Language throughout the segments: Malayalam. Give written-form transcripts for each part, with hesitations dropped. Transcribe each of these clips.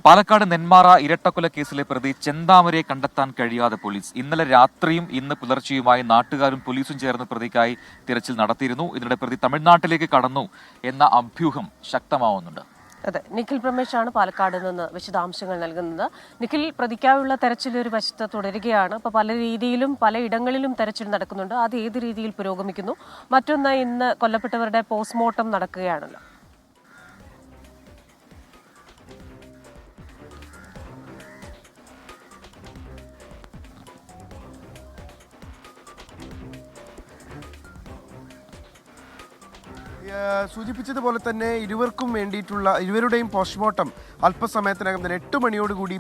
പാലക്കാട് നെന്മാറ ഇരട്ടക്കൊല കേസിലെ പ്രതി ചെന്താമരയെ കണ്ടെത്താൻ കഴിയാതെ പോലീസ്. ഇന്നലെ രാത്രിയും ഇന്ന് പുലർച്ചെയുമായി നാട്ടുകാരും പോലീസും ചേർന്ന് പ്രതിക്കായി തിരച്ചിൽ നടത്തിയിരുന്നു. ഇതിനിടെ പ്രതി തമിഴ്നാട്ടിലേക്ക് കടന്നു എന്ന അഭ്യൂഹം ശക്തമാവുന്നുണ്ട്. അതെ, നിഖിൽ പ്രമേശാണ് പാലക്കാട് നിന്ന് വിശദാംശങ്ങൾ നൽകുന്നത്. നിഖിൽ, പ്രതിക്കായുള്ള തെരച്ചിൽ ഒരു വശത്ത് തുടരുകയാണ്. ഇപ്പോൾ പല രീതിയിലും പലയിടങ്ങളിലും തെരച്ചിൽ നടക്കുന്നുണ്ട്. അത് ഏത് രീതിയിൽ പുരോഗമിക്കുന്നു? മറ്റൊന്ന്, ഇന്ന് കൊല്ലപ്പെട്ടവരുടെ പോസ്റ്റ്മോർട്ടം നടക്കുകയാണല്ലോ. സൂചിപ്പിച്ചതുപോലെ തന്നെ ഇരുവർക്കും വേണ്ടിയിട്ടുള്ള ഇരുവരുടെയും പോസ്റ്റ്മോർട്ടം അല്പസമയത്തിനകം തന്നെ 8 മണിയോടുകൂടി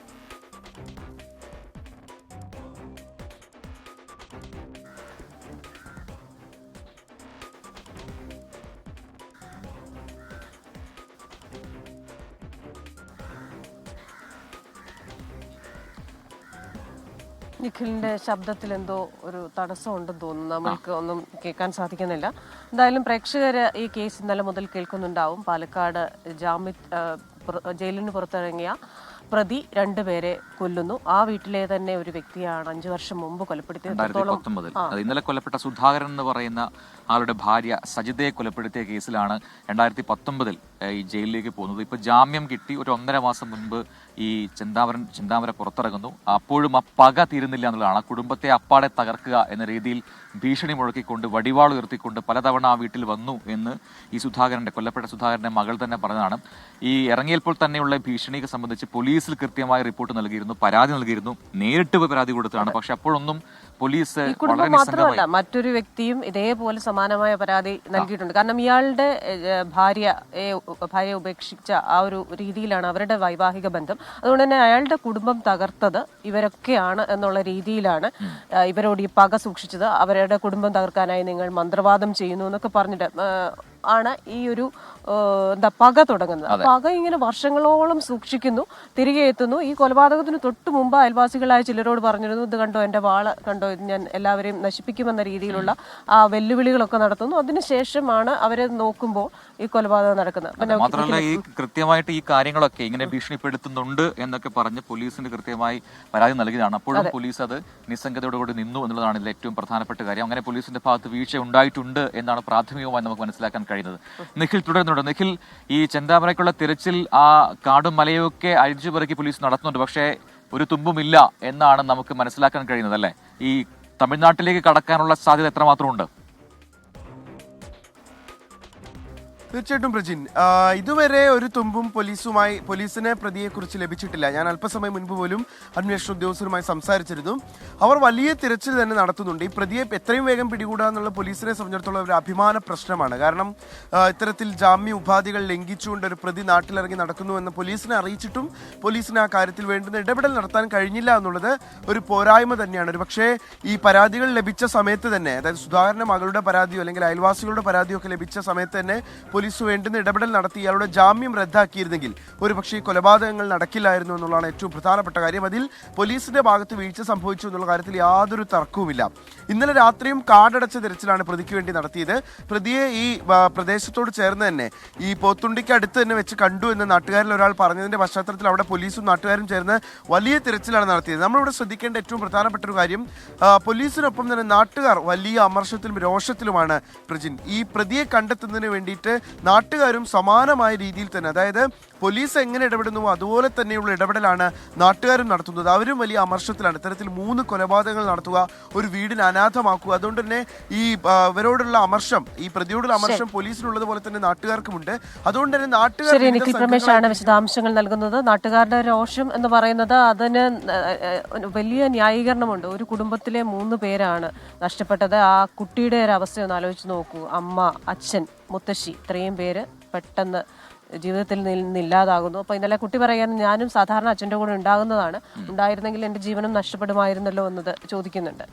നിഖിലിന്റെ ശബ്ദത്തിൽ എന്തോ ഒരു തടസ്സം ഉണ്ടെന്ന് തോന്നുന്നു. നമ്മൾക്ക് ഒന്നും കേൾക്കാൻ സാധിക്കുന്നില്ല. എന്തായാലും പ്രേക്ഷകർ ഈ കേസ് ഇന്നലെ മുതൽ കേൾക്കുന്നുണ്ടാവും. പാലക്കാട് ജയിലിന് പുറത്തിറങ്ങിയ പ്രതി 2 പേരെ കൊല്ലുന്നു. ആ വീട്ടിലെ തന്നെ ഒരു വ്യക്തിയാണ് 5 വർഷം മുമ്പ് കൊലപ്പെടുത്തിയത്. ഇന്നലെ കൊല്ലപ്പെട്ട സുധാകരൻ എന്ന് പറയുന്ന ആളുടെ ഭാര്യ സജിതയെ കൊലപ്പെടുത്തിയ കേസിലാണ് 2019 ഈ ജയിലിലേക്ക് പോകുന്നത്. ഇപ്പൊ ജാമ്യം കിട്ടി ഒരു 1.5 മാസം മുൻപ് ഈ ചെന്താമര പുറത്തിറങ്ങുന്നു. അപ്പോഴും ആ പക തീരുന്നില്ല എന്നുള്ളതാണ്. ആ കുടുംബത്തെ അപ്പാടെ തകർക്കുക എന്ന രീതിയിൽ ഭീഷണി മുഴക്കിക്കൊണ്ട് വടിവാൾ ഉയർത്തിക്കൊണ്ട് പലതവണ ആ വീട്ടിൽ വന്നു എന്ന് ഈ കൊല്ലപ്പെട്ട സുധാകരന്റെ മകൾ തന്നെ പറഞ്ഞതാണ്. ഈ ഇറങ്ങിയപ്പോൾ തന്നെയുള്ള ഭീഷണിയെ സംബന്ധിച്ച് പോലീസിൽ കൃത്യമായ റിപ്പോർട്ട് നൽകിയിരുന്നു, പരാതി നൽകിയിരുന്നു, നേരിട്ട് പരാതി കൊടുത്തതാണ്. പക്ഷെ അപ്പോഴൊന്നും പോലീസ് മാത്രമല്ല, മറ്റൊരു വ്യക്തിയും ഇതേപോലെ സമാനമായ പരാതി നൽകിയിട്ടുണ്ട്. കാരണം ഇയാളുടെ ഭാര്യയെ ഉപേക്ഷിച്ച ആ ഒരു രീതിയിലാണ് അവരുടെ വൈവാഹിക ബന്ധം. അതുകൊണ്ട് തന്നെ അയാളുടെ കുടുംബം തകർത്തത് ഇവരൊക്കെയാണ് എന്നുള്ള രീതിയിലാണ് ഇവരോട് ഈ പക സൂക്ഷിച്ചത്. അവരുടെ കുടുംബം തകർക്കാനായി നിങ്ങൾ മന്ത്രവാദം ചെയ്യുന്നു എന്നൊക്കെ പറഞ്ഞിട്ട് ആണ് ഈ ഒരു പക തുടങ്ങുന്നത്. പക ഇങ്ങനെ വർഷങ്ങളോളം സൂക്ഷിക്കുന്നു, തിരികെ എത്തുന്നു. ഈ കൊലപാതകത്തിന് തൊട്ട് മുമ്പ് അയൽവാസികളായ ചിലരോട് പറഞ്ഞിരുന്നു, ഇത് കണ്ടോ, എന്റെ വാള് കണ്ടോ, ഞാൻ എല്ലാവരെയും നശിപ്പിക്കുമെന്ന രീതിയിലുള്ള ആ വെല്ലുവിളികളൊക്കെ നടത്തുന്നു. അതിനുശേഷമാണ് അവരെ നോക്കുമ്പോൾ ഈ കൊലപാതകം നടക്കുന്നത്. മാത്രമല്ല, ഈ കൃത്യമായിട്ട് ഈ കാര്യങ്ങളൊക്കെ ഇങ്ങനെ ഭീഷണിപ്പെടുത്തുന്നുണ്ട് എന്നൊക്കെ പറഞ്ഞ് പോലീസിന് കൃത്യമായി പരാതി നൽകിയതാണ്. അപ്പോഴും പോലീസ് അത് നിസ്സംഗതയോടുകൂടി നിന്നു എന്നുള്ളതാണ് ഇതിൽ ഏറ്റവും പ്രധാനപ്പെട്ട കാര്യം. അങ്ങനെ പോലീസിന്റെ ഭാഗത്ത് വീഴ്ച ഉണ്ടായിട്ടുണ്ട് എന്നാണ് പ്രാഥമികമായി നമുക്ക് മനസ്സിലാക്കാൻ കഴിയുന്നത്. നിഖിൽ തുടരുന്നുണ്ട്. നിഖിൽ, ഈ ചെന്താമരയ്ക്കുള്ള തിരച്ചിൽ ആ കാടും മലയും ഒക്കെ അഴിച്ചുപെറുക്കി പോലീസ് നടത്തുന്നുണ്ട്. പക്ഷേ ഒരു തുമ്പുമില്ല എന്നാണ് നമുക്ക് മനസ്സിലാക്കാൻ കഴിയുന്നത്, അല്ലേ? ഈ തമിഴ്നാട്ടിലേക്ക് കടക്കാനുള്ള സാധ്യത എത്രമാത്രം ഉണ്ട്? തീർച്ചയായിട്ടും പ്രജിൻ, ഇതുവരെ ഒരു തുമ്പും പോലീസിന് പ്രതിയെക്കുറിച്ച് ലഭിച്ചിട്ടില്ല. ഞാൻ അല്പസമയം മുൻപ് പോലും അന്വേഷണ ഉദ്യോഗസ്ഥരുമായി സംസാരിച്ചിരുന്നു. അവർ വലിയ തിരച്ചിൽ തന്നെ നടത്തുന്നുണ്ട്. ഈ പ്രതിയെ എത്രയും വേഗം പിടികൂടുക എന്നുള്ള പോലീസിനെ സംബന്ധിച്ചിടത്തോളം ഒരു അഭിമാന പ്രശ്നമാണ്. കാരണം ഇത്തരത്തിൽ ജാമ്യ ഉപാധികൾ ലംഘിച്ചുകൊണ്ട് ഒരു പ്രതി നാട്ടിലിറങ്ങി നടക്കുന്നുവെന്ന് പോലീസിനെ അറിയിച്ചിട്ടും പോലീസിന് ആ കാര്യത്തിൽ വേണ്ടുന്ന ഇടപെടൽ നടത്താൻ കഴിഞ്ഞില്ല എന്നുള്ളത് ഒരു പോരായ്മ തന്നെയാണ്. ഒരു പക്ഷേ ഈ പരാതികൾ ലഭിച്ച സമയത്ത് തന്നെ, അതായത് സുധാകരന്റെ മകളുടെ പരാതിയോ അല്ലെങ്കിൽ അയൽവാസികളുടെ പരാതിയോ ഒക്കെ ലഭിച്ച സമയത്ത് തന്നെ പോലീസ് വേണ്ടുന്ന ഇടപെടൽ നടത്തി ഇയാളുടെ ജാമ്യം റദ്ദാക്കിയിരുന്നെങ്കിൽ ഒരു പക്ഷേ കൊലപാതകങ്ങൾ നടക്കില്ലായിരുന്നു എന്നുള്ളതാണ് ഏറ്റവും പ്രധാനപ്പെട്ട കാര്യം. അതിൽ പോലീസിന്റെ ഭാഗത്ത് വീഴ്ച സംഭവിച്ചു എന്നുള്ള കാര്യത്തിൽ യാതൊരു തർക്കവുമില്ല. ഇന്നലെ രാത്രിയും കാടടച്ച തിരച്ചിലാണ് പ്രതിക്ക് വേണ്ടി നടത്തിയത്. പ്രതിയെ ഈ പ്രദേശത്തോട് ചേർന്ന് തന്നെ ഈ പോത്തുണ്ടിക്ക് അടുത്ത് തന്നെ വെച്ച് കണ്ടു എന്ന് നാട്ടുകാരിൽ ഒരാൾ പറഞ്ഞതിന്റെ പശ്ചാത്തലത്തിൽ അവിടെ പോലീസും നാട്ടുകാരും ചേർന്ന് വലിയ തിരച്ചിലാണ് നടത്തിയത്. നമ്മളിവിടെ ശ്രദ്ധിക്കേണ്ട ഏറ്റവും പ്രധാനപ്പെട്ട ഒരു കാര്യം, പോലീസിനൊപ്പം തന്നെ നാട്ടുകാർ വലിയ അമർഷത്തിലും രോഷത്തിലുമാണ്. പ്രജിൻ, ഈ പ്രതിയെ കണ്ടെത്തുന്നതിന് വേണ്ടിയിട്ട് നാട്ടുകാരും സമാനമായ രീതിയിൽ തന്നെ, അതായത് പോലീസ് എങ്ങനെ ഇടപെടുന്നുവോ അതുപോലെ തന്നെയുള്ള ഇടപെടലാണ് നാട്ടുകാരും നടത്തുന്നത്. അവരും വലിയ അമർഷത്തിലാണ്. ഇത്തരത്തിൽ 3 കൊലപാതകങ്ങൾ നടത്തുക, ഒരു വീടിന് അനാഥമാക്കുക. അതുകൊണ്ട് തന്നെ ഈ ഇവരോടുള്ള അമർഷം, ഈ പ്രതിയോടുള്ള അമർഷം പോലീസിനുള്ളത് പോലെ തന്നെ നാട്ടുകാർക്കുമുണ്ട്. അതുകൊണ്ട് തന്നെ നാട്ടുകാർ വിശദാംശങ്ങൾ നൽകുന്നത്. നാട്ടുകാരുടെ രോഷം എന്ന് പറയുന്നത് അതിന് വലിയ ന്യായീകരണമുണ്ട്. ഒരു കുടുംബത്തിലെ 3 പേരാണ് നഷ്ടപ്പെട്ടത്. ആ കുട്ടിയുടെ ഒരു അവസ്ഥ ഒന്ന് ആലോചിച്ച് നോക്കൂ. അമ്മ, അച്ഛൻ, മുത്തശ്ശി, ഇത്രയും പേര് പെട്ടെന്ന് ജീവിതത്തിൽ നിന്നില്ലാതാകുന്നു. അപ്പോൾ ഇന്നലെ കുട്ടി പറയാൻ, ഞാനും സാധാരണ അച്ഛൻ്റെ കൂടെ ഉണ്ടായിരുന്നെങ്കിൽ എൻ്റെ ജീവനും നഷ്ടപ്പെടുമായിരുന്നല്ലോ എന്നത് ചോദിക്കുന്നുണ്ട്.